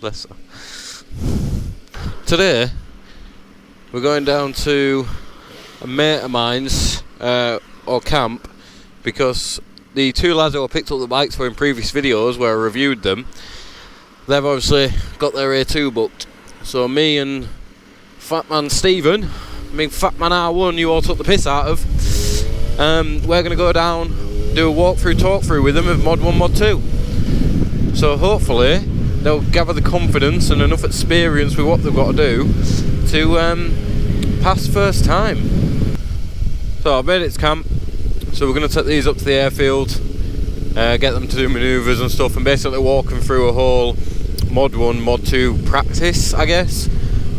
Bless her. Today, we're going down to a mate of mine's, or camp, because the two lads who I picked up the bikes for in previous videos where I reviewed them, they've obviously got their A2 booked. So me and Fat Man Stephen, Fat Man R1 you all took the piss out of, we're going to go down, do a walkthrough, talk through with them of Mod 1, Mod 2. So hopefully they'll gather the confidence and enough experience with what they've got to do to pass first time. So I've made it to camp, so we're going to take these up to the airfield, get them to do manoeuvres and stuff, and basically walk them through a whole Mod 1, Mod 2 practice, I guess.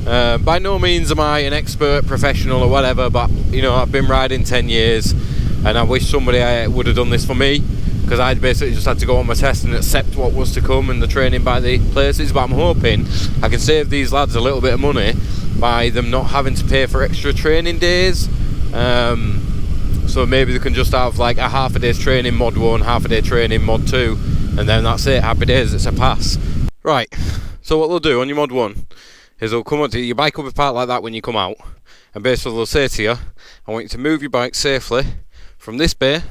By no means am I an expert professional or whatever, but you know, I've been riding 10 years and I wish somebody would have done this for me, because I basically just had to go on my test and accept what was to come and the training by the places. But I'm hoping I can save these lads a little bit of money by them not having to pay for extra training days. So maybe they can just have like a half a day's training Mod 1, half a day training Mod 2, and then that's it, happy days, it's a pass. Right, so what they'll do on your Mod 1 is they'll come up to you, your bike will be parked like that when you come out, and basically they'll say to you, I want you to move your bike safely from this bay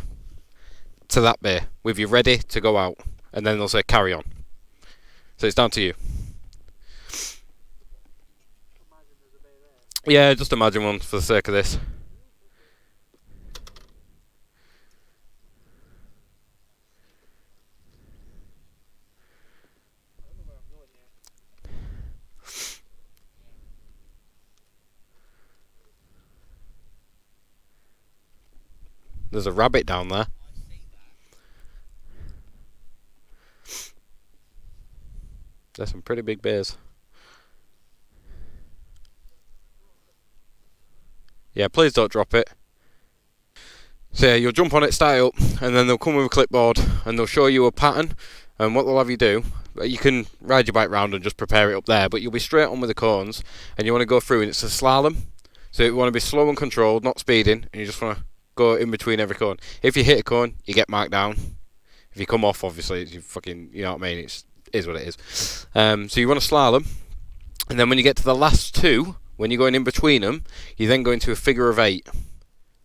to that bay with you ready to go out, and then they'll say carry on. So it's down to you. Yeah, just imagine one for the sake of this. There's a rabbit down there. There's some pretty big bears. Yeah, please don't drop it. So yeah, you'll jump on it, start it up, and then they'll come with a clipboard and they'll show you a pattern, and what they'll have you do, you can ride your bike round and just prepare it up there, but you'll be straight on with the cones and you want to go through, and it's a slalom. So you want to be slow and controlled, not speeding, and you just want to go in between every cone. If you hit a cone, you get marked down. If you come off, obviously, you fucking, you know what I mean, it is what it is. So you want to slalom, and then when you get to the last two, when you're going in between them, you then go into a figure of 8.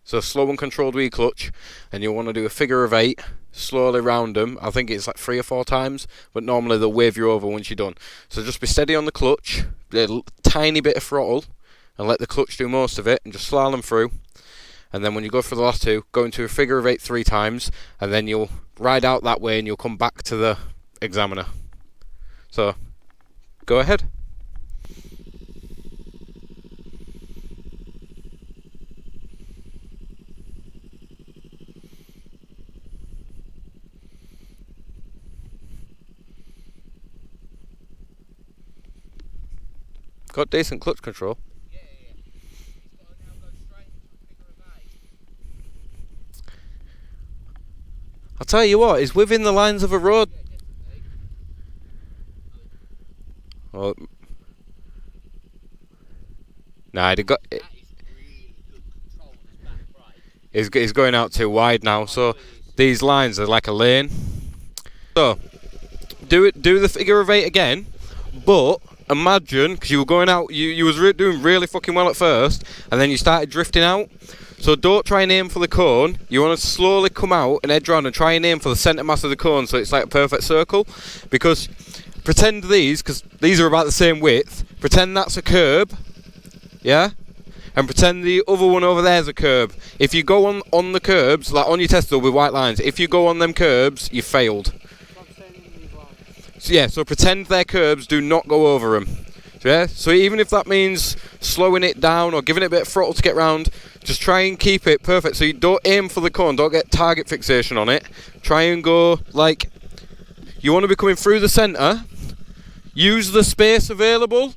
So slow and controlled with your clutch, and you'll want to do a figure of 8, slowly round them. I think it's like 3 or 4 times, but normally they'll wave you over once you're done. So just be steady on the clutch, a tiny bit of throttle, and let the clutch do most of it, and just slalom through. And then when you go for the last 2, go into a figure of 8 3 times, and then you'll ride out that way and you'll come back to the examiner. So, go ahead. Got decent clutch control. I'll tell you what, it's within the lines of a road. Oh. Nah, he got. He's going out too wide now, so these lines are like a lane. So, do the figure of 8 again, but imagine, because you were going out, you was doing really fucking well at first, and then you started drifting out. So don't try and aim for the cone. You want to slowly come out and edge around and try and aim for the centre mass of the cone, so it's like a perfect circle. Because pretend because these are about the same width, pretend that's a curb, yeah? And pretend the other one over there is a curb. If you go on the curbs, like on your test there'll be white lines, if you go on them curbs, you failed. So yeah, so pretend they're curbs, do not go over them. Yeah, so even if that means slowing it down or giving it a bit of throttle to get round, just try and keep it perfect. So you don't aim for the cone, don't get target fixation on it. Try and go like, you want to be coming through the centre, use the space available.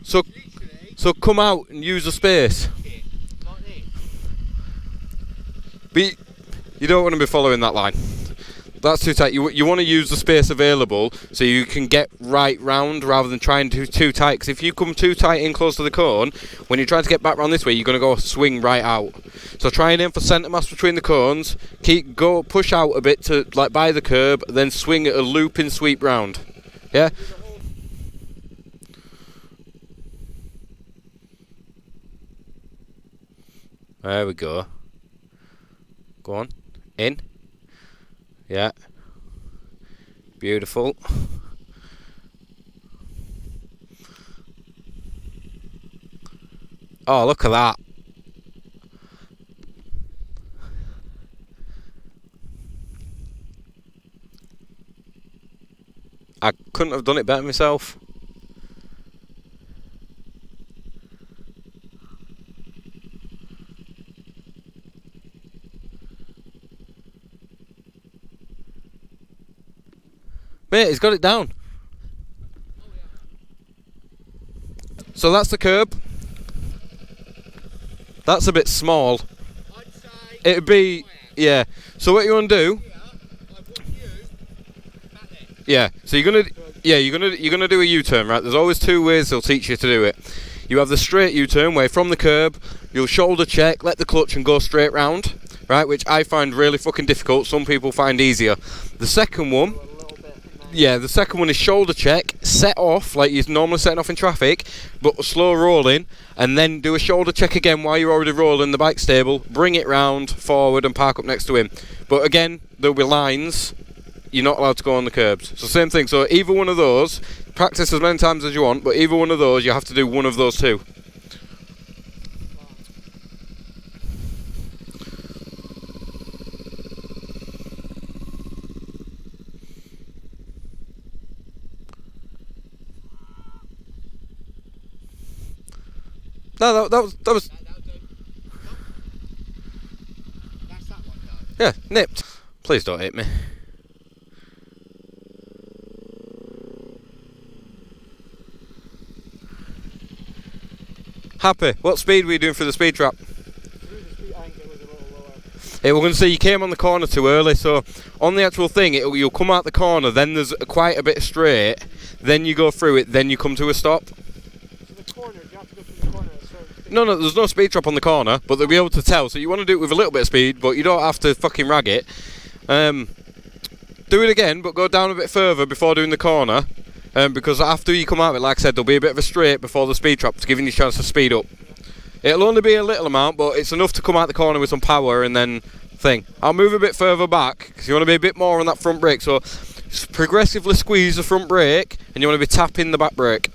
So come out and use the space. But you don't want to be following that line. That's too tight. You want to use the space available so you can get right round rather than trying to too tight. Because if you come too tight in close to the cone, when you're trying to get back round this way, you're going to go swing right out. So try and aim for centre mass between the cones. Push out a bit to like by the curb, then swing at a looping sweep round. Yeah. There we go. Go on. In. Yeah. Beautiful. Oh, look at that. I couldn't have done it better myself. Mate, he's got it down. So that's the curb. That's a bit small. It'd be, yeah. So what you want to do? Yeah. So you're gonna do a U-turn, right? There's always two ways they'll teach you to do it. You have the straight U-turn where from the curb you'll shoulder check, let the clutch and go straight round, right? Which I find really fucking difficult. Some people find easier. The second one. Yeah, the second one is shoulder check, set off like you're normally setting off in traffic, but slow rolling, and then do a shoulder check again while you're already rolling the bike stable, bring it round, forward, and park up next to him. But again, there'll be lines, you're not allowed to go on the curbs. So same thing, so either one of those, practice as many times as you want, but either one of those, you have to do one of those two. No, that was. That's that one, though. Yeah, nipped. Please don't hit me. Happy. What speed were you doing through the speed trap? Through the speed angle was a little lower. Hey, we're going to say you came on the corner too early, so on the actual thing, you'll come out the corner, then there's quite a bit straight, then you go through it, then you come to a stop. So the corner, do you have to go through the corner at a certain speed? No, there's no speed trap on the corner, but they'll be able to tell. So you want to do it with a little bit of speed, but you don't have to fucking rag it. Do it again, but go down a bit further before doing the corner, because after you come out of it, like I said, there'll be a bit of a straight before the speed trap, giving you a chance to speed up. It'll only be a little amount, but it's enough to come out the corner with some power and then thing. I'll move a bit further back, because you want to be a bit more on that front brake, so progressively squeeze the front brake, and you want to be tapping the back brake.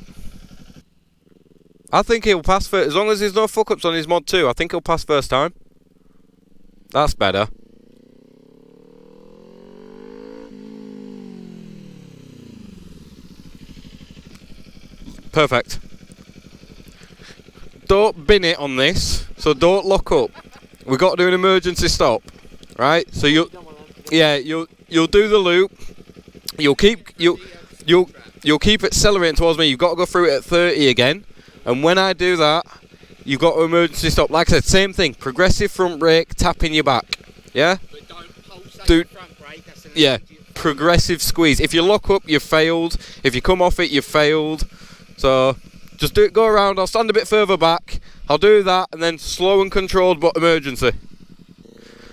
I think he'll pass first, as long as there's no fuck-ups on his mod 2, I think he'll pass first time. That's better. Perfect. Don't bin it on this, so don't lock up. We've got to do an emergency stop, right? So you'll do the loop. You'll keep accelerating towards me. You've got to go through it at 30 again, and when I do that, you've got to emergency stop. Like I said, same thing. Progressive front brake, tapping your back. Yeah. But don't pulsate the front brake. That's an immediate progressive squeeze. If you lock up, you've failed. If you come off it, you've failed. So just do it. Go around. I'll stand a bit further back. I'll do that, and then slow and controlled, but emergency.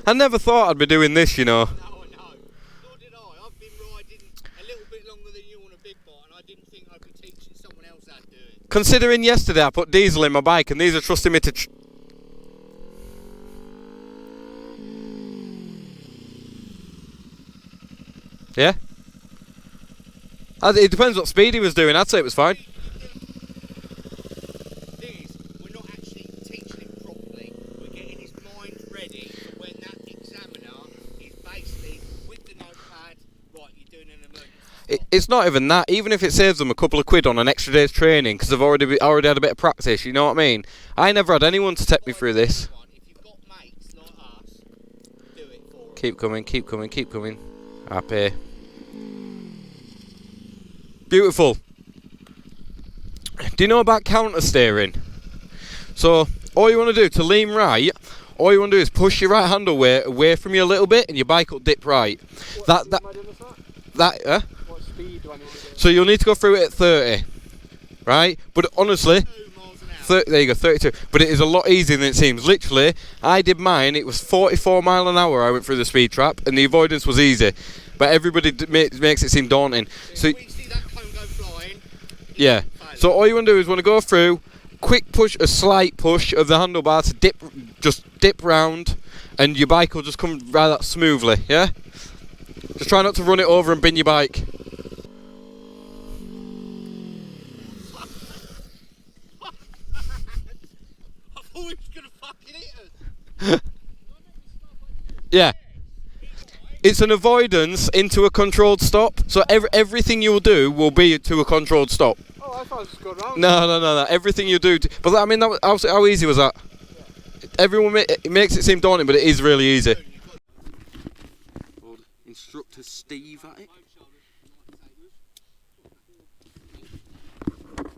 I never thought I'd be doing this, you know. No, nor did I. I've been riding a little bit longer than you on a big bike, and I didn't think I'd be teaching someone else how to do it. Considering yesterday I put diesel in my bike, and these are trusting me to. Yeah? It depends what speed he was doing. I'd say it was fine. The thing is, we're not actually teaching him properly. We're getting his mind ready for when that examiner is basically with the notepad, right, you're doing an emergency. It's not even that. Even if it saves them a couple of quid on an extra day's training, because I've already had a bit of practice, you know what I mean? I never had anyone to take me through this. If you've got mates like us, do it for them. Keep coming, keep coming, keep coming. Happy. Beautiful. Do you know about counter steering? So all you want to do to lean right, all you want to do is push your right handle away from you a little bit, and your bike will dip right. What speed do I need to do? So you'll need to go through it at 30, right? But honestly, 30, there you go, 32. But it is a lot easier than it seems. Literally, I did mine. It was 44 mile an hour. I went through the speed trap, and the avoidance was easy. But everybody makes it seem daunting. So. Yeah, so all you want to do is go through, quick push, a slight push of the handlebar to just dip round, and your bike will just come right that smoothly, yeah? Just try not to run it over and bin your bike. I thought he was gonna fucking hit us. Yeah. It's an avoidance into a controlled stop, so everything you'll do will be to a controlled stop. Oh, I thought I was just going around. No. Everything you do, but I mean, how easy was that? Yeah. Everyone it makes it seem daunting, but it is really easy. Instructor Steve at it.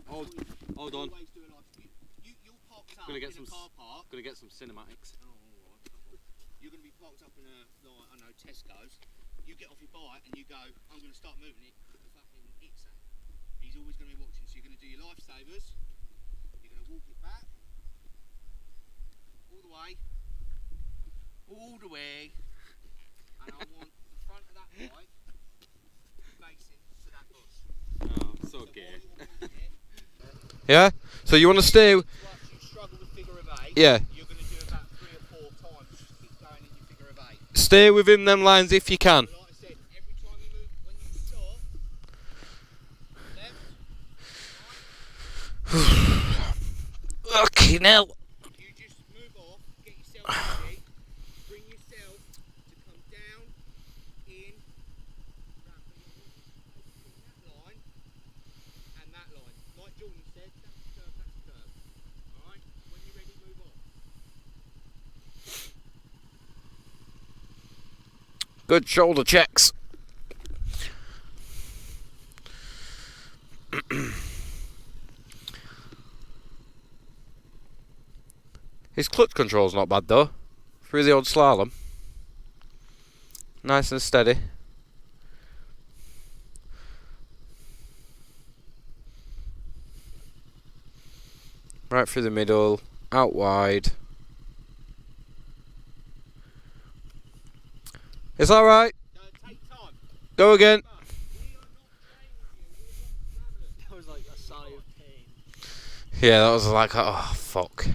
Hold on. Gonna get some cinematics. You're going to be parked up in a, like, I don't know, Tesco's. You get off your bike and you go, I'm going to start moving it. Fucking hits that. He's always going to be watching. So you're going to do your lifesavers. You're going to walk it back. All the way. All the way. And I want the front of that bike facing to that bus. Oh, so gay. Yeah? So you want to stay... You struggle with figure of eight. Yeah. Stay within them lines if you can. Like I said, every time you move, when you stop, left, Fucking hell. you just move off, get yourself ready, bring yourself to come down, in, round that line, and that line. Like Jordan said, that's a curve. Alright? When you're ready, move off. Good shoulder checks. His clutch control's not bad though. Through the old slalom. Nice and steady. Right through the middle, out wide. It's alright. Take time. Go again. That was like a sigh of pain. Yeah, that was like, oh fuck.